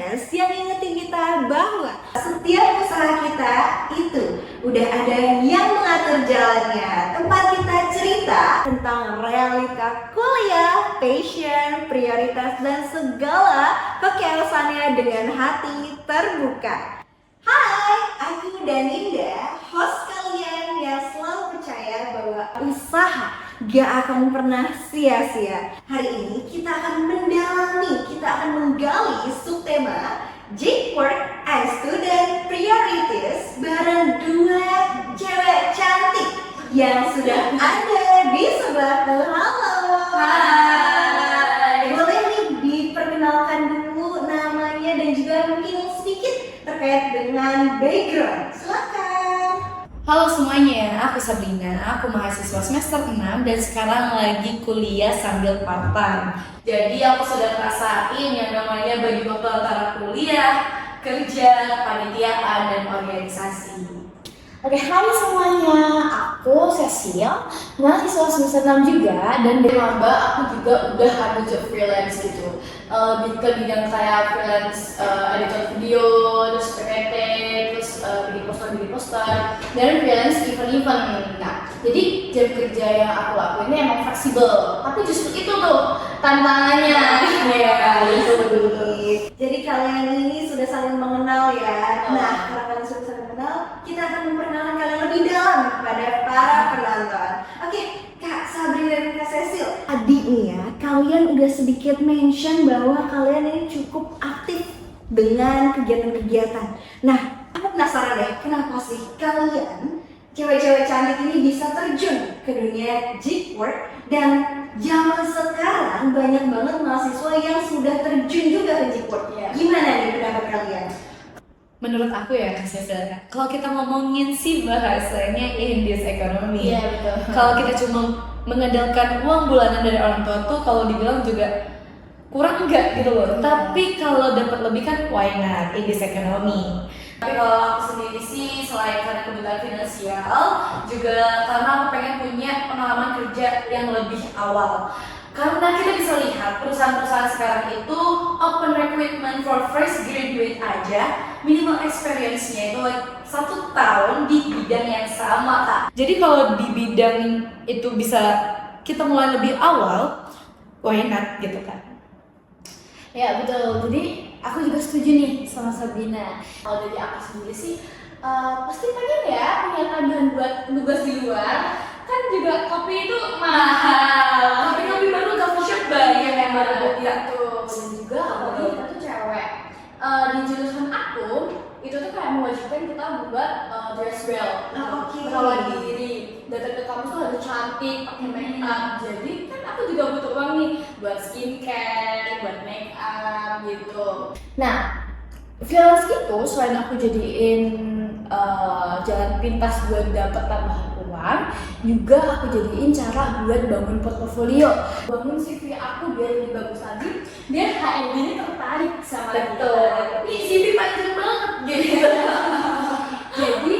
podcast yang ingetin kita bahwa setiap usaha kita itu udah ada yang mengatur jalannya. Tempat kita cerita tentang realita kuliah, passion, prioritas, dan segala kechaosannya dengan hati terbuka. Hai, aku Daninda, host kalian yang selalu percaya bahwa usaha gak akan pernah sia-sia. Hari ini kita akan mendalami, kita akan menggali subtema Gig Work and Student Priorities bareng dua cewek cantik yang sudah ada di sebelahku. Halo. Hai. Boleh nih diperkenalkan dulu namanya dan juga mungkin sedikit terkait dengan background. Silakan. Halo semuanya, aku Sabrina, aku mahasiswa semester 6 dan sekarang lagi kuliah sambil part-time. Jadi aku sudah ngerasain yang namanya bagi waktu antara kuliah, kerja, kepanitiaan, dan organisasi. Oke, hai semuanya, aku Cecil, mahasiswa semester 6 juga, dan dari Maba aku juga udah ada job freelance gitu. Lebih ke bidang kayak freelance editor video, terus PPT, terus bikin poster, dan freelance event-event. Nah, jadi jam kerja yang aku lakuin ini emang fleksibel, tapi justru itu tuh tantangannya. Iya, betul. Jadi kalian ini sudah saling mengenal ya. Nah, karena kalian sudah saling mengenal, kita akan memperkenalkan kalian lebih dalam kepada para penonton. Oke, Kak Sabrina dan Kak Cecil. Tadi nih ya, kalian udah sedikit mention bahwa kalian ini cukup aktif dengan kegiatan-kegiatan. Nah, aku penasaran deh, kenapa sih kalian cewek-cewek cantik ini bisa terjun ke dunia gig work, dan zaman sekarang banyak banget mahasiswa yang sudah terjun juga ke gig work. Gimana nih pendapat kalian? Menurut aku ya, Kak Cecil, kalau kita ngomongin sih bahasanya in this economy. Iya, betul. Kalau kita cuma mengandalkan uang bulanan dari orang tua tuh, kalau dibilang juga kurang enggak gitu loh. Tapi kalau dapat lebih kan why not in this economy. Tapi kalau aku sendiri sih selain karena kebutuhan finansial, juga karena aku pengen punya pengalaman kerja yang lebih awal. Karena kita bisa lihat perusahaan-perusahaan sekarang itu open recruitment for fresh graduate aja, minimal experience-nya itu 1 tahun di bidang yang sama, Kak. Jadi kalau di bidang itu bisa kita mulai lebih awal, why not gitu kan? Ya betul, jadi aku juga setuju nih sama Sabrina. Kalau dari aku sendiri sih, pasti pengen ya punya tambahan buat tugas di luar. Kan juga kopi itu mahal. Kopi baru coffee shop banyak yang baru ya tuh. Dan juga apalagi kita tuh cewek. Di jurusan aku itu tuh kayak mewajibkan kita buat dress well, Oke. merawat diri. Datang ke kampus tuh harus cantik, pakai make up. Jadi kan aku juga butuh uang nih buat skincare, buat make up gitu. Nah, freelance itu selain aku jadiin jalan pintas buat dapat tambahan uang, juga aku jadiin cara buat bangun portofolio, bangun CV aku biar lebih bagus lagi, biar HRD ini tertarik sama kita. Ih, CV panjang banget gitu. Jadi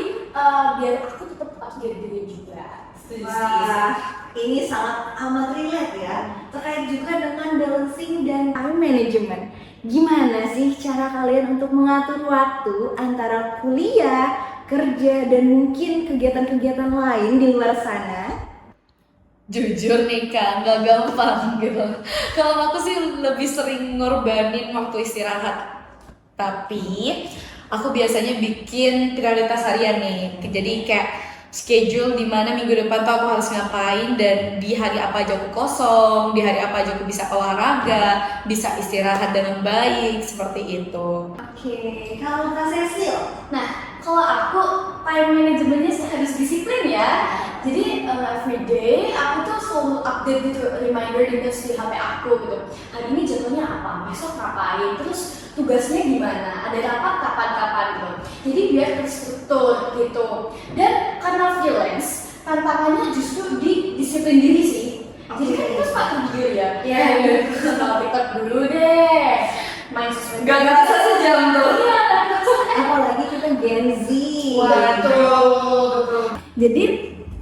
biar aku tetap upgrade diri juga. Wah, ini sangat amat relate ya. Terkait juga dengan balancing dan time management. Gimana sih cara kalian untuk mengatur waktu antara kuliah, kerja, dan mungkin kegiatan-kegiatan lain di luar sana? Jujur nih Kak, nggak gampang gitu. Kalau aku sih lebih sering ngorbanin waktu istirahat. Tapi aku biasanya bikin prioritas harian nih. Jadi kayak schedule di mana minggu depan tuh aku harus ngapain, dan di hari apa aja aku kosong, di hari apa aja aku bisa olahraga, bisa istirahat dengan baik, seperti itu. Oke, kalau Kak Cecil? Nah, kalau aku time manajemennya harus disiplin ya. Jadi everyday aku tuh selalu update gitu, reminder di HP aku gitu. Hari ini jadwalnya apa, besok ngapain, terus tugasnya gimana, ada rapat kapan-kapan gitu. Jadi biar terstruktur gitu. Dan karena freelance, tantangannya justru di disiplin diri sih. Jadi kan kita suka tergiur ya. Iya. Kalau TikTok dulu deh, main sosmed. Gak ngerasa sejam tuh. Iya. Apalagi kita Gen Z. Betul. Jadi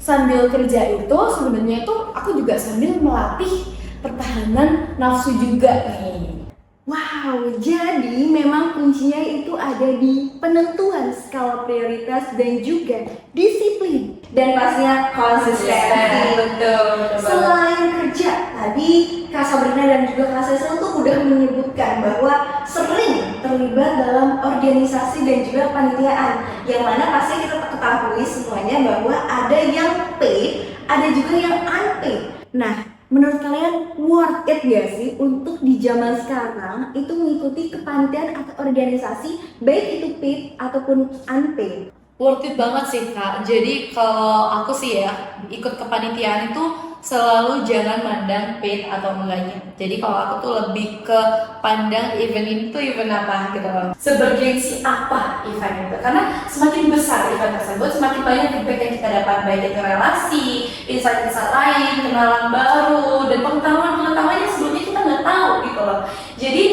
sambil kerja itu sebenarnya itu aku juga sambil melatih pertahanan nafsu juga nih. Wow, jadi memang kuncinya itu ada di penentuan skala prioritas dan juga disiplin dan pastinya konsistensi. Betul. Selain kerja, tadi Kak Sabrina dan juga Kak Cecil tuh udah menyebutkan bahwa sering terlibat dalam organisasi dan juga panitiaan, yang mana pasti kita ketahui semuanya bahwa ada yang paid, ada juga yang unpaid. Nah, menurut kalian worth it gak sih untuk di zaman sekarang itu mengikuti kepanitiaan atau organisasi baik itu paid ataupun unpaid? Worth it banget sih Kak. Jadi kalau aku sih ya ikut kepanitiaan itu selalu jangan mandang paid atau enggaknya. Jadi kalau aku tuh lebih ke pandang event itu event apa gitu loh. Sebergengsi apa event itu. Karena semakin besar event tersebut, semakin banyak feedback yang kita dapat, baik itu relasi, insight-insight lain, kenalan baru, dan pengetahuan-pengetahuan yang sebelumnya kita nggak tahu gitu loh. Jadi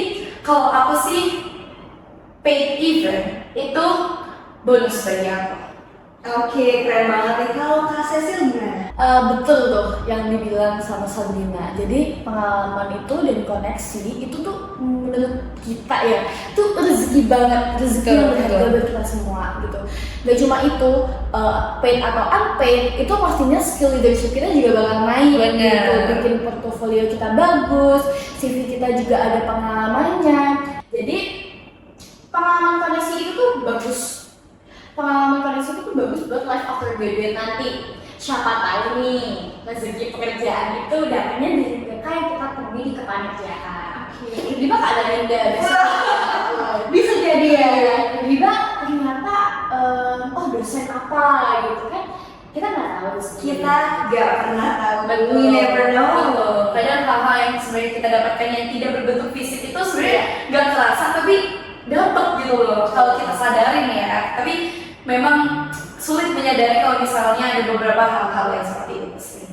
kalau aku sih paid event itu bonus bagi aku. Oke, keren banget nih. Kalau Kak Cecil gimana? Betul tuh yang dibilang sama Sabrina. Jadi pengalaman itu dan koneksi itu tuh menurut kita ya itu rezeki banget, rezeki yang berharga buat kita semua gitu. Gak cuma itu, paid atau unpaid itu pastinya skill leadership kita juga bakal naik gitu. Bikin portofolio kita bagus, CV kita juga ada pengalamannya. Jadi pengalaman koneksi itu tuh bagus. Pengalaman koneksi itu tuh bagus buat life after graduate nanti. Siapa tahu nih rezeki pekerjaan itu dapatnya dari mereka yang kita temui di kepanitiaan. Tiba-tiba Kak Dalinda Bisa jadi ya. Tiba-tiba ternyata dosen apa gitu kan, kita nggak tahu rezeki. Kita gak pernah tahu. Betul. We never know. Betul. Kadang hal-hal yang sebenarnya kita dapatkan yang tidak berbentuk fisik itu sebenarnya nggak terasa tapi dapat gitu loh kalau kita sadarin ya. Tapi memang sulit menyadari kalau misalnya ada beberapa hal-hal yang seperti itu sih.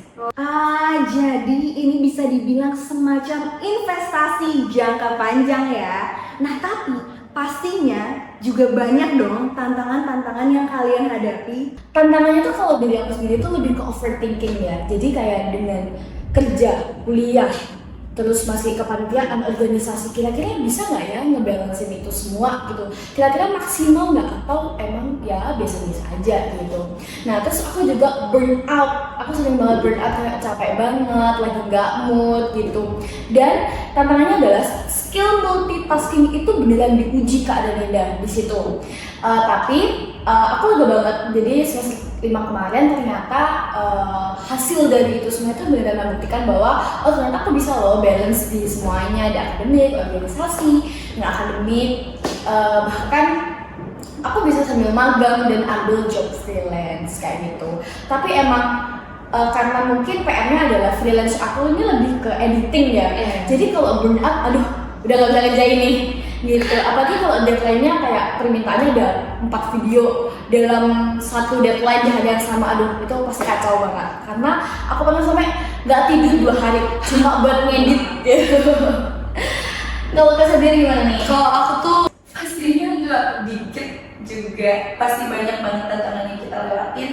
Jadi ini bisa dibilang semacam investasi jangka panjang ya. Nah, tapi pastinya juga banyak dong tantangan-tantangan yang kalian hadapi. Tantangannya tuh kalau dari aku sendiri tuh lebih ke overthinking ya. Jadi kayak dengan kerja, kuliah, terus masih kepanitiaan, organisasi, kira-kira bisa nggak ya ngebalancein itu semua gitu, kira-kira maksimal nggak atau emang ya biasa-biasa aja gitu. Nah terus aku juga burn out, aku sering banget burn out, kayak capek banget, lagi nggak mood gitu. Dan tantangannya adalah skill multitasking itu beneran diuji Kak Dalinda di situ. Tapi aku lega banget, jadi semester 5 kemarin ternyata hasil dari itu semua itu benar-benar membuktikan bahwa ternyata aku bisa loh balance di semuanya, di akademik, organisasi, nggak akademik, bahkan aku bisa sambil magang dan ambil job freelance kayak gitu. Tapi emang karena mungkin PR-nya adalah freelance aku ini lebih ke editing ya. Jadi kalau burn out, aduh udah gak bisa ngerjain nih gitu. Apalagi kalau deadline-nya kayak permintaannya ada 4 video dalam satu deadline di hari yang sama, aduh itu pasti kacau banget. Karena aku pernah sampai nggak tidur 2 hari cuma buat ngedit gitu. Kalau Kak sendiri gimana nih? Kalau aku tuh pastinya nggak dikit juga, pasti banyak banget tantangan yang kita lewatin,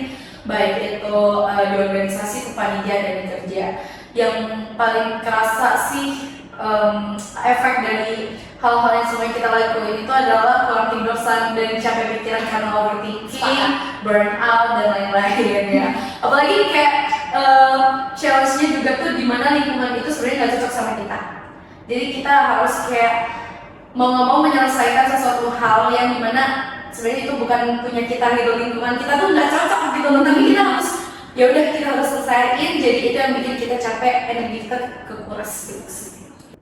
baik itu di organisasi, kepanitiaan dan di kerja. Yang paling kerasa sih efek dari hal-hal yang semua kita lakuin itu adalah kurang tidur dan capek pikiran karena overthinking, burnout dan lain-lain ya. Apalagi kayak challenge-nya juga tuh dimana lingkungan itu sebenarnya nggak cocok sama kita. Jadi kita harus kayak mau nggak mau menyelesaikan sesuatu hal yang dimana sebenarnya itu bukan punya kita gitu, lingkungan kita tuh nggak cocok gitu loh. Tapi kita harus ya udah kita harus selesaiin. Jadi itu yang bikin kita capek, energi kita kekuras gitu sih.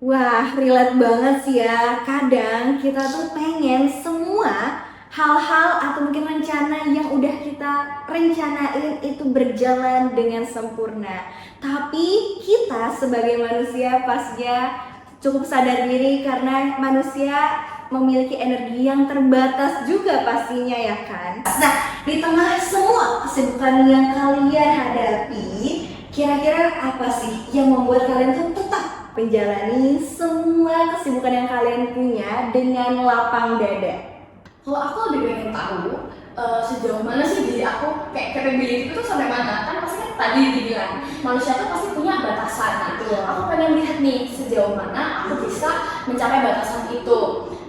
Wah, relate banget sih ya. Kadang kita tuh pengen semua hal-hal atau mungkin rencana yang udah kita rencanain itu berjalan dengan sempurna. Tapi kita sebagai manusia pastinya cukup sadar diri karena manusia memiliki energi yang terbatas juga pastinya ya kan. Nah, di tengah semua kesibukan yang kalian hadapi, kira-kira apa sih yang membuat kalian tuh tetap menjalani semua kesibukan yang kalian punya dengan lapang dada? Kalau aku lebih pengen tahu sejauh mana sih diri aku, kayak capability itu tuh sampai mana. Kan pasti kan tadi dibilang manusia tuh pasti punya batasan. Betul. Aku pengen lihat nih sejauh mana aku bisa mencapai batasan itu.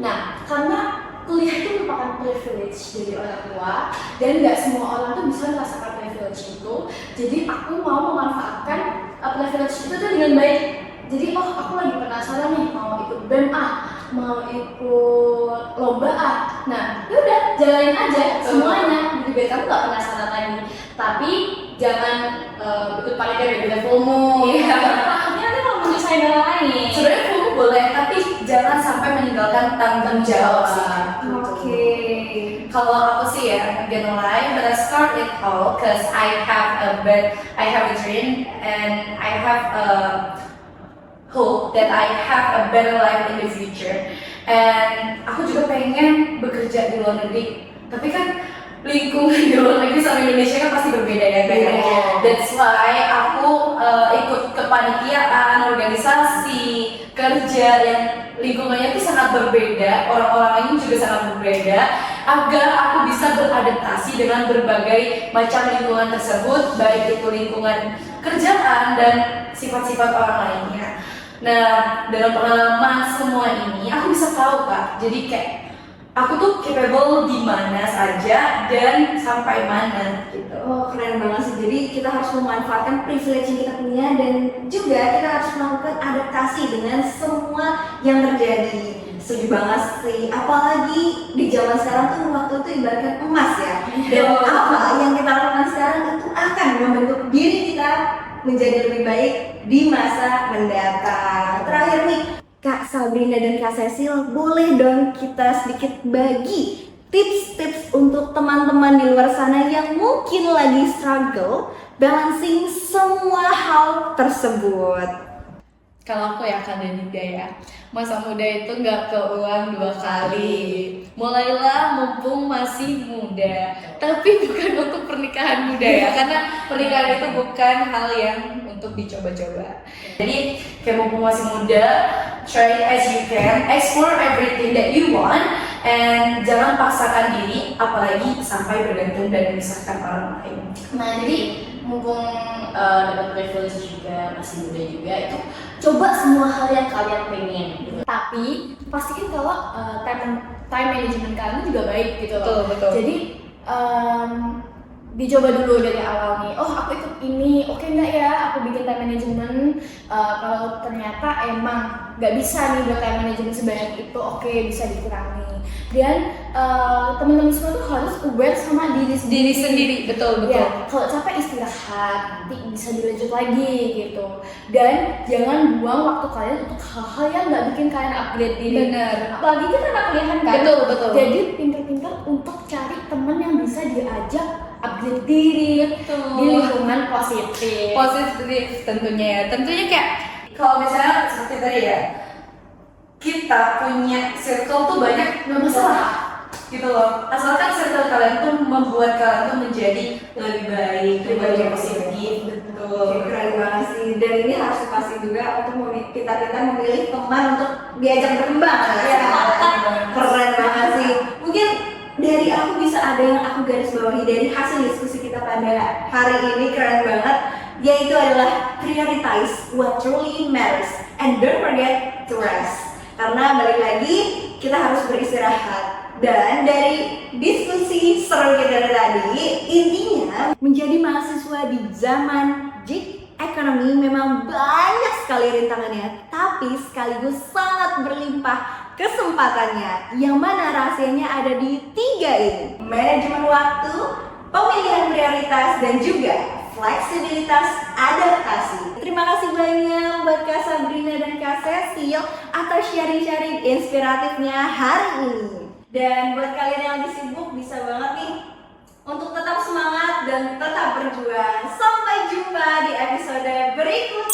Nah, karena kuliah itu merupakan privilege dari orang tua dan nggak semua orang tuh bisa merasakan privilege itu. Jadi aku mau memanfaatkan privilege itu tuh dengan baik. Jadi aku lagi penasaran nih mau ikut BEM mau ikut lomba nah yaudah jalanin aja semuanya. Jadi biar kamu nggak penasaran lagi. Tapi jangan ikut panitia biar FOMO. Iya. Takutnya nanti kalau menyusahin orang lain. Sebenarnya FOMO boleh, tapi jangan sampai meninggalkan tanggung jawab sih. Oke. Kalau aku sih ya, I'm gonna lie, but I start it all because I have a dream and I have a hope that I have a better life in the future. And aku juga pengen bekerja di luar negeri. Tapi kan lingkungan di luar negeri sama Indonesia kan pasti berbeda ya guys. Yeah. That's why aku ikut kepanitiaan, organisasi, kerja yang lingkungannya itu sangat berbeda, orang-orangnya juga sangat berbeda, agar aku bisa beradaptasi dengan berbagai macam lingkungan tersebut, baik itu lingkungan kerjaan dan sifat-sifat orang lainnya. Nah, dalam pengalaman semua ini, aku bisa tahu Kak, jadi kayak aku tuh capable di mana saja dan sampai mana gitu. Oh, keren banget sih. Jadi kita harus memanfaatkan privilege yang kita punya dan juga kita harus melakukan adaptasi dengan semua yang terjadi. Setuju banget sih. Apalagi di zaman sekarang tuh waktu itu ibaratkan emas ya. Dan apa yang kita lakukan sekarang itu akan membentuk diri kita menjadi lebih baik di masa mendatang. Terakhir nih, Kak Sabrina dan Kak Cecil, boleh dong kita sedikit bagi tips-tips untuk teman-teman di luar sana yang mungkin lagi struggle balancing semua hal tersebut. Kalau aku ya Kak Danida ya, masa muda itu nggak keulang 2 kali. Mulailah mumpung masih muda, tapi bukan untuk pernikahan muda ya, karena pernikahan itu bukan hal yang untuk dicoba-coba. Jadi kayak mumpung masih muda, try as you can, explore everything that you want, and jangan paksakan diri, apalagi sampai bergantung dan memisahkan orang lain. Nah, jadi mumpung dapat privilege juga, masih muda juga, itu coba semua hal yang kalian pengen gitu. Tapi pastikan kalau time management kalian juga baik gitu loh. Betul. Jadi dicoba dulu dari awal nih. Oh, aku ikut ini, oke nggak ya? Aku bikin time management. Kalau ternyata emang nggak bisa nih buat time management sebanyak itu, oke bisa dikurangi. Dan teman-teman semua tuh harus aware sama diri Sendiri, betul. Ya, kalau capek istirahat, nanti bisa dilanjut lagi gitu. Dan jangan buang waktu kalian untuk hal-hal yang nggak bikin kalian upgrade diri. Benar. Apalagi kita anak kuliahan kan. Betul. Jadi pintar-pintar untuk cari teman yang bisa diajak upgrade diri di lingkungan positif. Positif tentunya ya. Tentunya kayak kalau misalnya seperti tadi ya, kita punya circle tuh banyak, Nggak masalah gitu loh. Asalkan circle kalian tuh membuat kalian tuh menjadi lebih baik, lebih positif. Betul. Oke, keren banget sih. Dan ini harus pasti juga untuk kita memilih teman untuk diajak berkembang ya. Keren banget sih. Mungkin dari aku bisa ada yang aku garis bawahi dari hasil diskusi kita pada hari ini, keren banget, yaitu adalah prioritize what truly matters and don't forget to rest. Karena balik lagi kita harus beristirahat. Dan dari diskusi seru kita tadi, intinya menjadi mahasiswa di zaman gig economy memang banyak sekali rintangannya, tapi sekaligus sangat berlimpah kesempatannya. Yang mana rahasianya ada di 3 ini: manajemen waktu, pemilihan prioritas, dan juga fleksibilitas adaptasi. Terima kasih banyak buat Kak Sabrina dan Kak Cecil atas sharing-sharing inspiratifnya hari ini. Dan buat kalian yang lagi sibuk, bisa banget nih untuk tetap semangat dan tetap berjuang. Sampai jumpa di episode berikutnya.